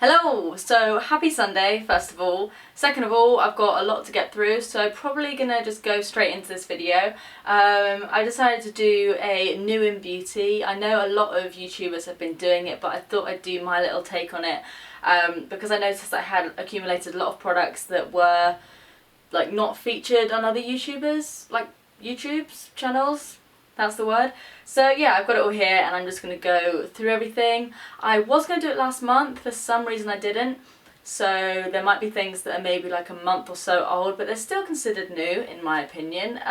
Hello! So happy Sunday, first of all. Second of all, I've got a lot to get through, so I'm probably gonna just go straight into this video. I decided to do a new in beauty. I know a lot of YouTubers have been doing it, but I thought I'd do my little take on it because I noticed I had accumulated a lot of products that were like not featured on other YouTubers, like YouTube's channels. That's the word. So yeah, I've got it all here and I'm just going to go through everything. I was going to do it last month, for some reason I didn't. So there might be things that are maybe like a month or so old, but they're still considered new in my opinion.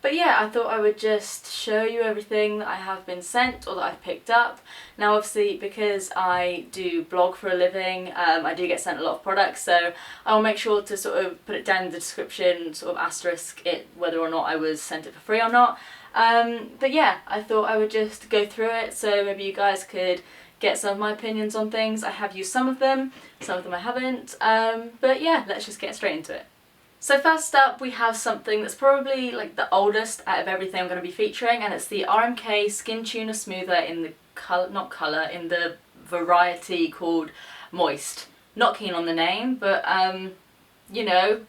But yeah, I thought I would just show you everything that I have been sent or that I've picked up. Now obviously because I do blog for a living, I do get sent a lot of products, so I'll make sure to sort of put it down in the description, sort of asterisk it whether or not I was sent it for free or not. But yeah, I thought I would just go through it so maybe you guys could get some of my opinions on things. I have used some of them I haven't, but yeah, let's just get straight into it. So first up we have something that's probably like the oldest out of everything I'm going to be featuring, and it's the RMK Skin Tuner Smoother in the in the variety called Moist. Not keen on the name, but you know.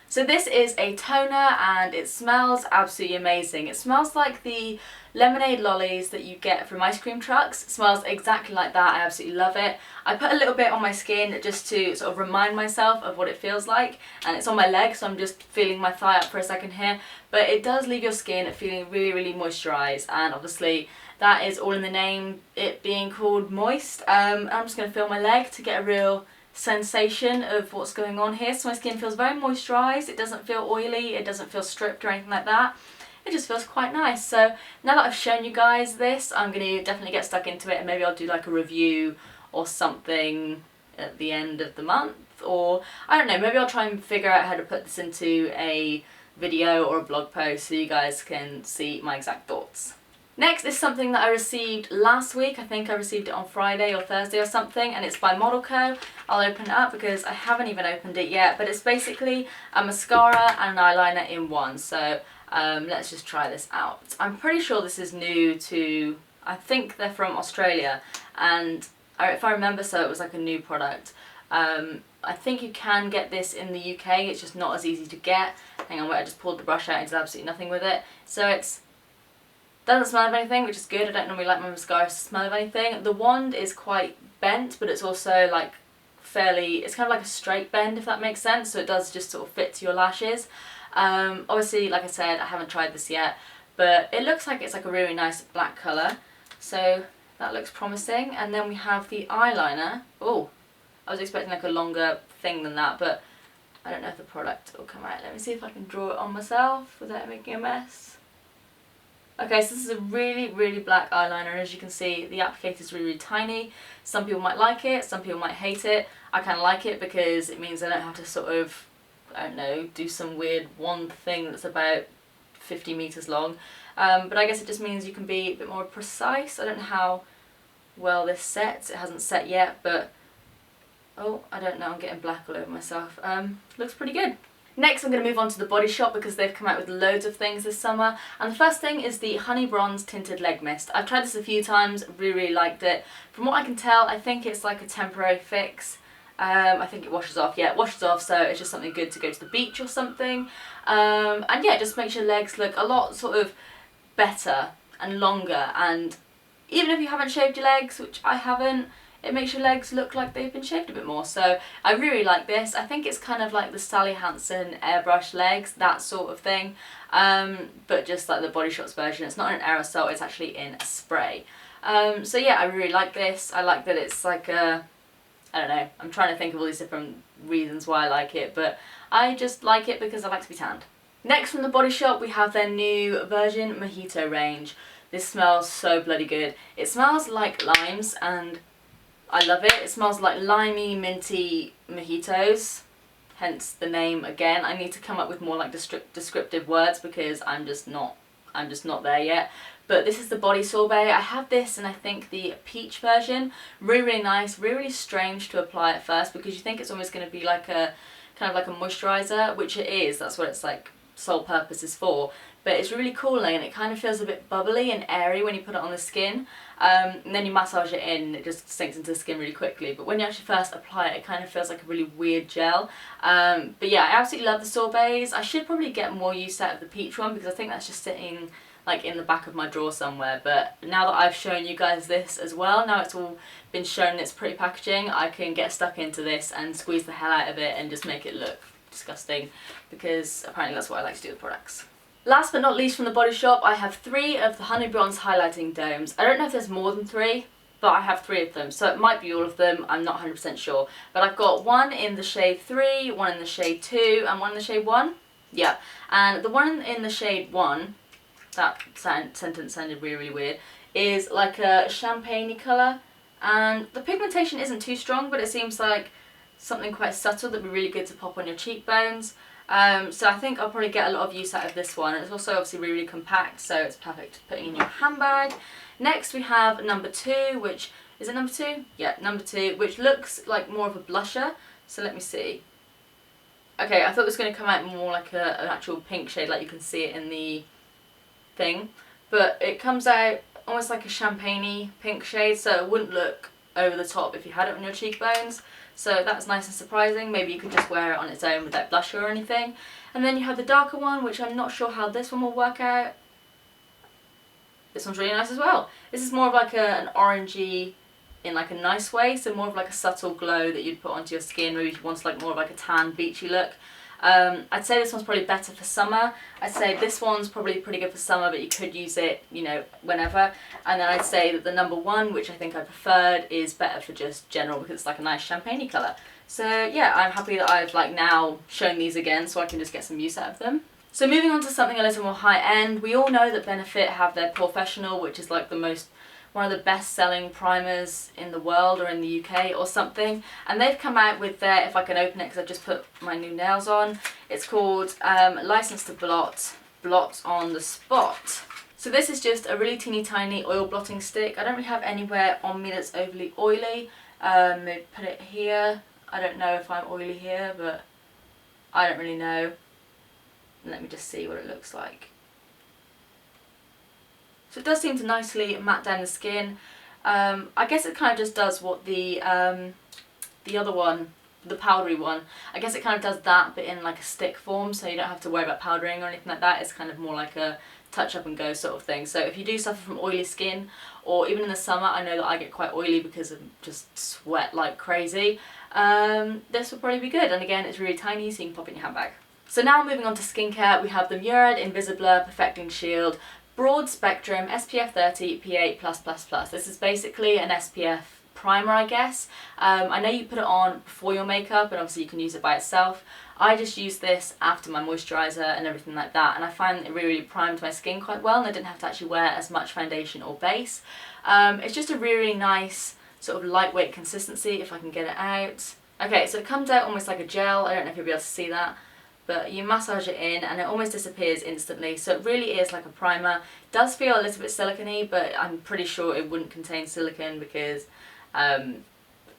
So this is a toner and it smells absolutely amazing. It smells like the lemonade lollies that you get from ice cream trucks. It smells exactly like that. I absolutely love it. I put a little bit on my skin just to sort of remind myself of what it feels like, and it's on my leg, so I'm just feeling my thigh up for a second here. But it does leave your skin feeling really, really moisturised, and obviously that is all in the name, it being called Moist. I'm just going to feel my leg to get a real sensation of what's going on here. So my skin feels very moisturised, it doesn't feel oily, it doesn't feel stripped or anything like that. It just feels quite nice. So now that I've shown you guys this, I'm going to definitely get stuck into it, and maybe I'll do like a review or something at the end of the month, or I don't know, maybe I'll try and figure out how to put this into a video or a blog post so you guys can see my exact thoughts. Next is something that I received last week. I think I received it on Friday or Thursday or something, and it's by Model Co. I'll open it up because I haven't even opened it yet, but it's basically a mascara and an eyeliner in one. So let's just try this out. I'm pretty sure this is new to, I think they're from Australia, and if I remember so, it was like a new product. I think you can get this in the UK, it's just not as easy to get. Hang on, wait, I just pulled the brush out and did absolutely nothing with it. So it's doesn't smell of anything, which is good. I don't normally like my mascara to smell of anything. The wand is quite bent, but it's also like fairly, it's kind of like a straight bend, if that makes sense, so it does just sort of fit to your lashes. Obviously, like I said, I haven't tried this yet, but it looks like it's like a really nice black colour, so that looks promising. And then we have the eyeliner. Oh, I was expecting like a longer thing than that, but I don't know if the product will come out. Let me see if I can draw it on myself without making a mess. Okay, so this is a really, really black eyeliner. As you can see, the applicator is really, really tiny. Some people might like it, some people might hate it. I kind of like it because it means I don't have to sort of, I don't know, do some weird wand thing that's about 50 meters long. But I guess it just means you can be a bit more precise. I don't know how well this sets. It hasn't set yet, but oh, I don't know, I'm getting black all over myself. Looks pretty good. Next I'm going to move on to the Body Shop because they've come out with loads of things this summer, and the first thing is the Honey Bronze Tinted Leg Mist. I've tried this a few times, really, really liked it. From what I can tell, I think it's like a temporary fix. I think it washes off, yeah, it washes off, so it's just something good to go to the beach or something. And yeah, it just makes your legs look a lot sort of better and longer, and even if you haven't shaved your legs, which I haven't, it makes your legs look like they've been shaved a bit more. So I really like this. I think it's kind of like the Sally Hansen airbrush legs, that sort of thing, but just like the Body Shop's version. It's not an aerosol, it's actually in a spray. So yeah, I really like this. I like that it's like a, I don't know, I'm trying to think of all these different reasons why I like it, but I just like it because I like to be tanned. Next from the Body Shop we have their new version Mojito range. This smells so bloody good. It smells like limes and I love it. It smells like limey, minty mojitos, hence the name again. I need to come up with more like descriptive words because I'm just not there yet. But this is the Body Sorbet. I have this and I think the peach version. Really, really nice, really, really strange to apply at first because you think it's almost going to be like a kind of like a moisturiser, which it is. That's what it's like sole purpose is for. but it's really cooling and it kind of feels a bit bubbly and airy when you put it on the skin. And then you massage it in and it just sinks into the skin really quickly, but when you actually first apply it, it kind of feels like a really weird gel. But yeah, I absolutely love the sorbets. I should probably get more use out of the peach one because I think that's just sitting like in the back of my drawer somewhere, but now that I've shown you guys this as well, now it's all been shown in its pretty packaging, I can get stuck into this and squeeze the hell out of it and just make it look disgusting, because apparently that's what I like to do with products. Last but not least from the Body Shop, I have 3 of the Honey Bronze Highlighting Domes. I don't know if there's more than 3, but I have 3 of them, so it might be all of them, I'm not 100% sure. But I've got one in the shade 3, one in the shade 2, and one in the shade 1. Yeah, and the one in the shade 1, that sentence sounded really, really weird, is like a champagne-y colour, and the pigmentation isn't too strong, but it seems like something quite subtle that would be really good to pop on your cheekbones. So I think I'll probably get a lot of use out of this one. It's also obviously really, really compact, so it's perfect for putting in your handbag. Next we have number 2, which, is it number 2? Yeah, number 2, which looks like more of a blusher, so let me see. Okay, I thought it was going to come out more like an actual pink shade, like you can see it in the thing, but it comes out almost like a champagne-y pink shade, so it wouldn't look over the top if you had it on your cheekbones, so that's nice and surprising. Maybe you could just wear it on its own without blusher or anything. And then you have the darker one, which I'm not sure how this one will work out. This one's really nice as well. This is more of like an orangey in like a nice way, so more of like a subtle glow that you'd put onto your skin, maybe if you want like more of like a tan beachy look. I'd say this one's probably better for summer. I'd say this one's probably pretty good for summer, but you could use it, you know, whenever. And then I'd say that the number 1, which I think I preferred, is better for just general because it's like a nice champagne-y colour. So yeah, I'm happy that I've like now shown these again so I can just get some use out of them. So moving on to something a little more high-end, we all know that Benefit have their Professional, which is like one of the best-selling primers in the world or in the UK or something, and they've come out with their, if I can open it because I've just put my new nails on, it's called License to Blot, Blot on the Spot. So this is just a really teeny tiny oil blotting stick. I don't really have anywhere on me that's overly oily. Maybe put it here. I don't know if I'm oily here, but I don't really know. Let me just see what it looks like. So it does seem to nicely matte down the skin. I guess it kind of just does what the other one, the powdery one, I guess it kind of does that but in like a stick form, so you don't have to worry about powdering or anything like that. It's kind of more like a touch up and go sort of thing. So if you do suffer from oily skin, or even in the summer, I know that I get quite oily because I just sweat like crazy, this will probably be good. And again, it's really tiny, so you can pop it in your handbag. So now moving on to skincare, we have the MURAD INVISIBLUR Perfecting Shield Broad Spectrum SPF 30 PA+++. This is basically an SPF primer, I guess. I know you put it on before your makeup, and obviously you can use it by itself. I just use this after my moisturiser and everything like that, and I find it really primed my skin quite well, and I didn't have to actually wear as much foundation or base. It's just a really nice sort of lightweight consistency, if I can get it out. Okay, so it comes out almost like a gel. I don't know if you'll be able to see that, but you massage it in and it almost disappears instantly, so it really is like a primer. It does feel a little bit silicone-y, but I'm pretty sure it wouldn't contain silicone because MURAD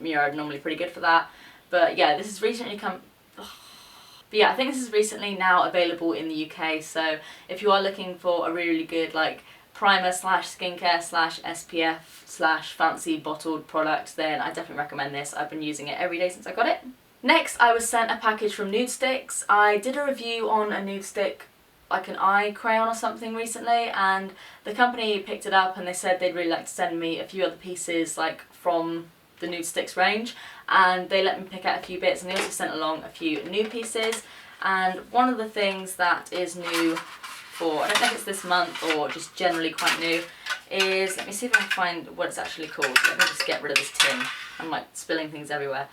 are normally pretty good for that. But yeah, this has recently come... But yeah, I think this is recently now available in the UK, so if you are looking for a really good like primer slash skincare slash SPF slash fancy bottled product, then I definitely recommend this. I've been using it every day since I got it. Next, I was sent a package from NUDESTIX. I did a review on a nude stick, like an eye crayon or something recently, and the company picked it up and they said they'd really like to send me a few other pieces like from the NUDESTIX range, and they let me pick out a few bits, and they also sent along a few new pieces. And one of the things that is new for, I don't know if it's this month or just generally quite new, is, let me see if I can find what it's actually called. Let me just get rid of this tin. I'm like spilling things everywhere.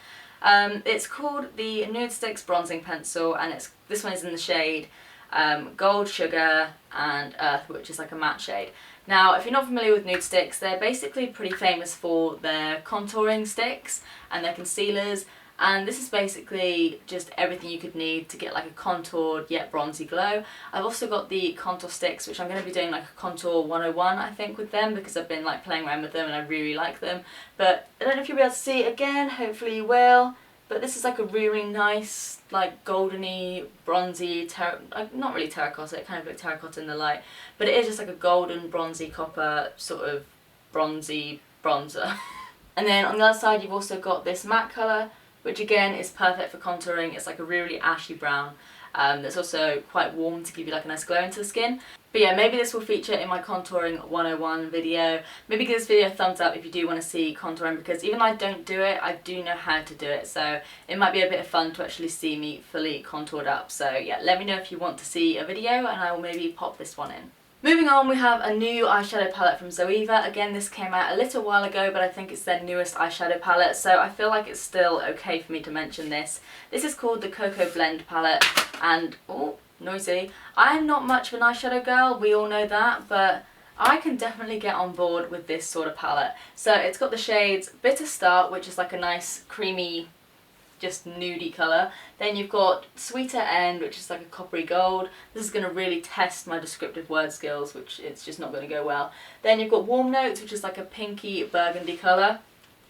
It's called the NUDESTIX Bronzing Pencil, and this one is in the shade Gold, Sugar and Earth, which is like a matte shade. Now, if you're not familiar with NUDESTIX, they're basically pretty famous for their contouring sticks and their concealers, and this is basically just everything you could need to get like a contoured yet bronzy glow. I've also got the contour sticks, which I'm going to be doing like a contour 101 I think with them, because I've been like playing around with them and I really like them. But I don't know if you'll be able to see it again, hopefully you will, but this is like a really nice, like goldeny, bronzy, not really terracotta, it kind of looks terracotta in the light, but it is just like a golden, bronzy, copper, sort of bronzy bronzer. And then on the other side you've also got this matte colour, which again is perfect for contouring. It's like a really ashy brown that's also quite warm to give you like a nice glow into the skin. But yeah, maybe this will feature in my contouring 101 video. Maybe give this video a thumbs up if you do want to see contouring, because even though I don't do it, I do know how to do it, so it might be a bit of fun to actually see me fully contoured up. So yeah, let me know if you want to see a video and I will maybe pop this one in. Moving on, we have a new eyeshadow palette from ZOEVA. Again, this came out a little while ago, but I think it's their newest eyeshadow palette, so I feel like it's still okay for me to mention this. This is called the Cocoa Blend palette, and, oh, noisy. I'm not much of an eyeshadow girl, we all know that, but I can definitely get on board with this sort of palette. So it's got the shades Bitter Start, which is like a nice creamy, just nudie colour. Then you've got Sweeter End, which is like a coppery gold. This is going to really test my descriptive word skills, which it's just not going to go well. Then you've got Warm Notes, which is like a pinky burgundy colour.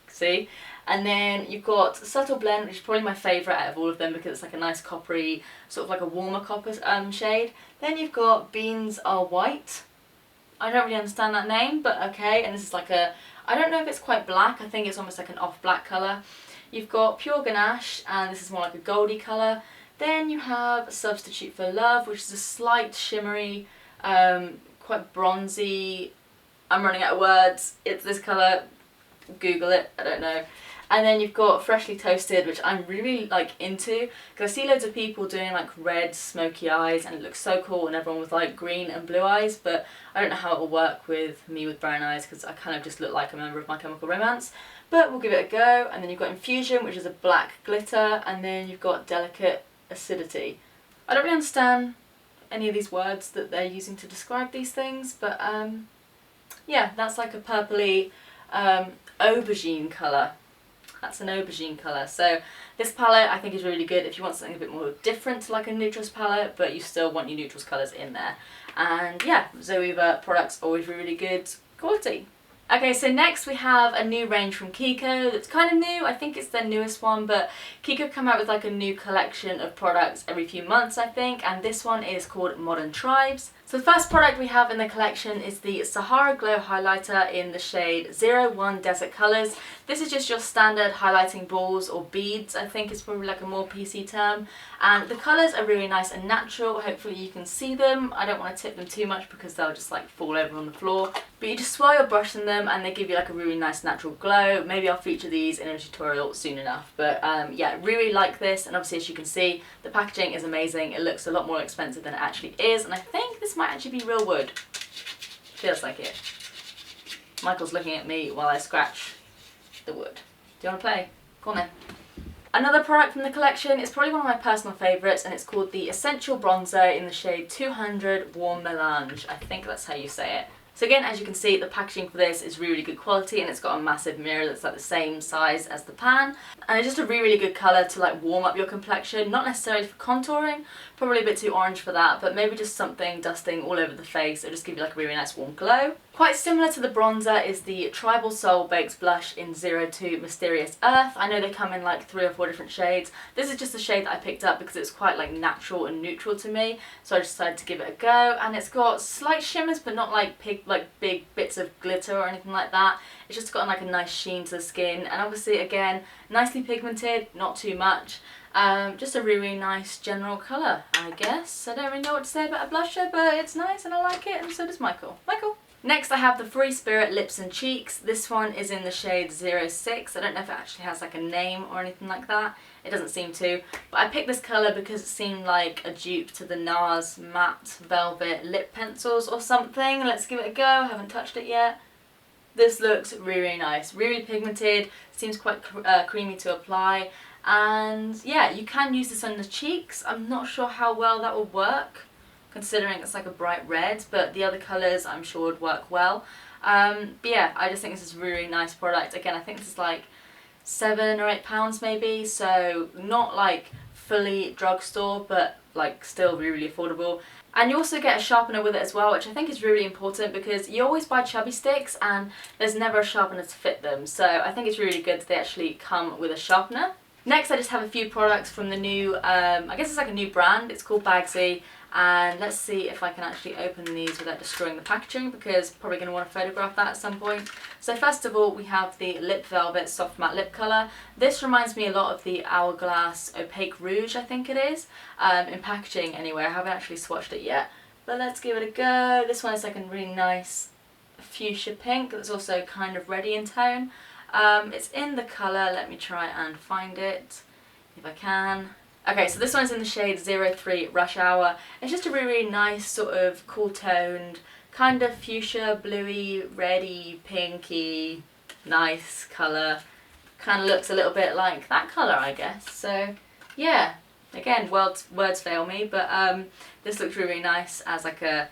See? And then you've got Subtle Blend, which is probably my favourite out of all of them because it's like a nice coppery, sort of like a warmer copper shade. Then you've got Beans Are White. I don't really understand that name, but okay. And this is like a, I don't know if it's quite black, I think it's almost like an off black colour. You've got Pure Ganache, and this is more like a goldy colour. Then you have Substitute for Love, which is a slight shimmery, quite bronzy, I'm running out of words, it's this colour, Google it, I don't know. And then you've got Freshly Toasted, which I'm really like into, because I see loads of people doing like red smoky eyes and it looks so cool, and everyone with like green and blue eyes, but I don't know how it will work with me with brown eyes because I kind of just look like a member of My Chemical Romance. But we'll give it a go. And then you've got Infusion, which is a black glitter, and then you've got Delicate Acidity. I don't really understand any of these words that they're using to describe these things, but yeah, that's like a purpley aubergine colour. That's an aubergine colour. So this palette I think is really good if you want something a bit more different to like a neutrals palette, but you still want your neutrals colours in there. And yeah, ZOEVA products always really good quality. Okay, so next we have a new range from KIKO that's kind of new. I think it's their newest one, but KIKO come out with like a new collection of products every few months, I think, and this one is called Modern Tribes. So the first product we have in the collection is the Sahara Glow Highlighter in the shade 01 Desert Colours. This is just your standard highlighting balls or beads, I think is probably like a more PC term. And the colours are really nice and natural, hopefully you can see them. I don't want to tip them too much because they'll just like fall over on the floor. But you just swirl your brush in them and they give you like a really nice natural glow. Maybe I'll feature these in a tutorial soon enough. But yeah, really like this, and obviously as you can see, the packaging is amazing. It looks a lot more expensive than it actually is, and I think this might actually be real wood. Feels like it. Michael's looking at me while I scratch the wood. Do you want to play? Go on then. Another product from the collection is probably one of my personal favourites, and it's called the Essential Bronzer in the shade 200 Warm Melange. I think that's how you say it. So again, as you can see, the packaging for this is really good quality, and it's got a massive mirror that's like the same size as the pan. And it's just a really good colour to like warm up your complexion, not necessarily for contouring, probably a bit too orange for that, but maybe just something dusting all over the face. It'll just give you like a really nice warm glow. Quite similar to the bronzer is the Tribal Soul Baked Blush in 02 Mysterious Earth. I know they come in like 3 or 4 different shades. This is just a shade that I picked up because it's quite like natural and neutral to me, so I decided to give it a go. And it's got slight shimmers, but not like big bits of glitter or anything like that. It's just got like a nice sheen to the skin, and obviously again, nicely pigmented, not too much. Just a really nice general colour, I guess. I don't really know what to say about a blusher, but it's nice and I like it, and so does Michael. Michael! Next I have the Free Spirit Lips and Cheeks. This one is in the shade 06. I don't know if it actually has like a name or anything like that. It doesn't seem to. But I picked this colour because it seemed like a dupe to the NARS Matte Velvet Lip Pencils or something. Let's give it a go. I haven't touched it yet. This looks really nice. Really pigmented. Seems quite creamy to apply. And yeah, you can use this on the cheeks. I'm not sure how well that will work, considering it's like a bright red, but the other colours I'm sure would work well. But yeah, I just think this is a really nice product. Again, I think this is like £7 or £8 maybe, so not like fully drugstore, but like still really affordable. And you also get a sharpener with it as well, which I think is really important because you always buy chubby sticks and there's never a sharpener to fit them. So I think it's really good that they actually come with a sharpener. Next I just have a few products from the new, I guess it's like a new brand, it's called Bagsy, and let's see if I can actually open these without destroying the packaging, because probably going to want to photograph that at some point. So first of all we have the Lip Velvet Soft Matte Lip Colour. This reminds me a lot of the Hourglass Opaque Rouge, I think it is, in packaging anyway. I haven't actually swatched it yet, but let's give it a go. This one is like a really nice fuchsia pink that's also kind of ready in tone. It's in the colour, let me try and find it if I can. Okay, so this one's in the shade 03 Rush Hour. It's just a really, really nice sort of cool toned, kind of fuchsia, bluey, reddy, pinky, nice colour. Kind of looks a little bit like that colour, I guess. So yeah, again, words fail me, but this looks really, really nice as like a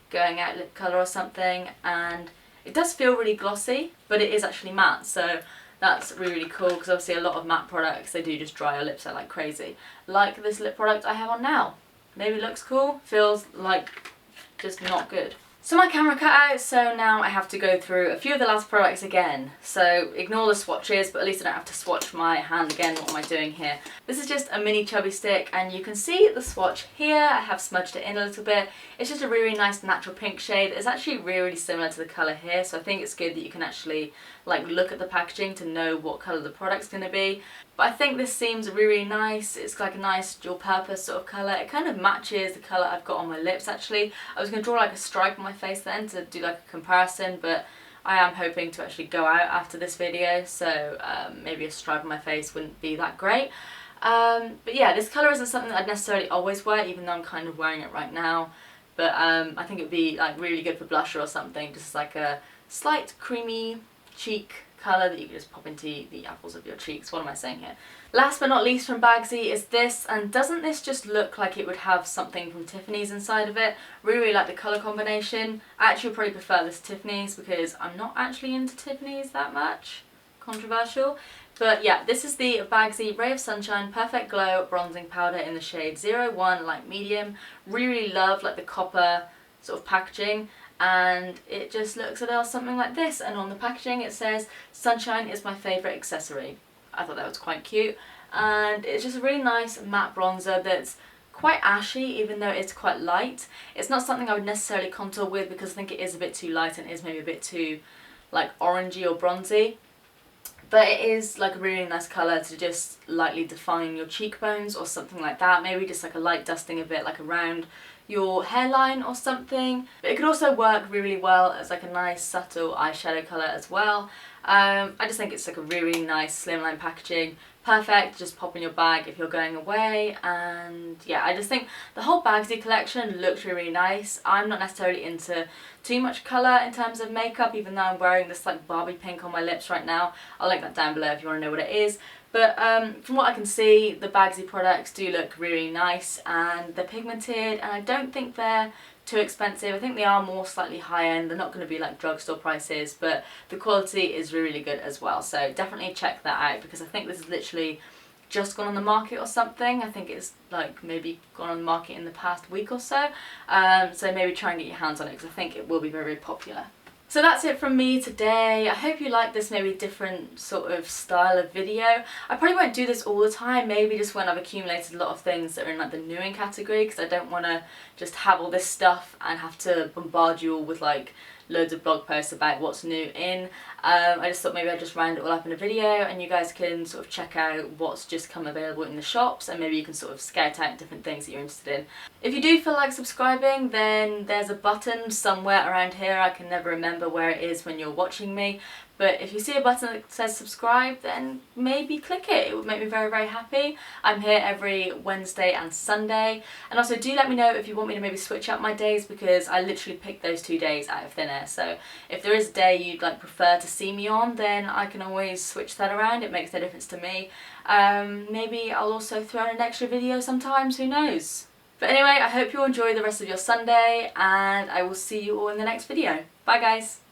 going out lip colour or something, and it does feel really glossy, but it is actually matte, so that's really, really cool, because obviously a lot of matte products, they do just dry your lips out like crazy. Like this lip product I have on now. Maybe looks cool, feels like just not good. So my camera cut out, so now I have to go through a few of the last products again. So ignore the swatches, but at least I don't have to swatch my hand again. What am I doing here? This is just a mini chubby stick, and you can see the swatch here. I have smudged it in a little bit. It's just a really, really nice natural pink shade. It's actually really, really similar to the colour here, so I think it's good that you can actually like look at the packaging to know what colour the product's going to be. But I think this seems really, really nice. It's like a nice dual purpose sort of colour. It kind of matches the colour I've got on my lips actually. I was going to draw like a stripe on my face then to do like a comparison, but I am hoping to actually go out after this video, so maybe a stripe on my face wouldn't be that great. But yeah, this colour isn't something that I'd necessarily always wear, even though I'm kind of wearing it right now. But I think it would be like really good for blusher or something, just like a slight creamy cheek colour that you can just pop into the apples of your cheeks. What am I saying here? Last but not least from Bagsy is this, and doesn't this just look like it would have something from Tiffany's inside of it? Really, really like the colour combination. I actually probably prefer this to Tiffany's because I'm not actually into Tiffany's that much. Controversial. But yeah, this is the Bagsy Ray of Sunshine Perfect Glow Bronzing Powder in the shade 01 Light Medium. Really, really love like the copper sort of packaging, and it just looks a little something like this, and on the packaging it says "Sunshine is my favourite accessory." I thought that was quite cute, and it's just a really nice matte bronzer that's quite ashy even though it's quite light. It's not something I would necessarily contour with because I think it is a bit too light and is maybe a bit too like orangey or bronzy. But it is like a really nice colour to just lightly define your cheekbones or something like that. Maybe just like a light dusting a bit like around your hairline or something. But it could also work really, really well as like a nice subtle eyeshadow colour as well. I just think it's like a really, really nice slimline packaging. Perfect, just pop in your bag if you're going away. And yeah, I just think the whole Bagsy collection looks really, really nice. I'm not necessarily into too much colour in terms of makeup, even though I'm wearing this like Barbie pink on my lips right now. I'll link that down below if you want to know what it is. But from what I can see, the Bagsy products do look really nice, and they're pigmented, and I don't think they're too expensive. I think they are more slightly high end. They're not going to be like drugstore prices, but the quality is really, really good as well. So definitely check that out, because I think this is literally just gone on the market or something. I think it's like maybe gone on the market in the past week or so. So maybe try and get your hands on it, because I think it will be very, very popular. So that's it from me today. I hope you like this maybe different sort of style of video. I probably won't do this all the time, maybe just when I've accumulated a lot of things that are in like the newing category, because I don't want to just have all this stuff and have to bombard you all with like loads of blog posts about what's new in. I just thought maybe I'd just round it all up in a video, and you guys can sort of check out what's just come available in the shops, and maybe you can sort of scout out different things that you're interested in. If you do feel like subscribing, then there's a button somewhere around here. I can never remember where it is when you're watching me. But if you see a button that says subscribe, then maybe click it. It would make me very, very happy. I'm here every Wednesday and Sunday. And also do let me know if you want me to maybe switch up my days, because I literally picked those 2 days out of thin air. So if there is a day you'd like prefer to see me on, then I can always switch that around. It makes no difference to me. Maybe I'll also throw in an extra video sometimes, who knows. But anyway, I hope you enjoy the rest of your Sunday, and I will see you all in the next video. Bye guys!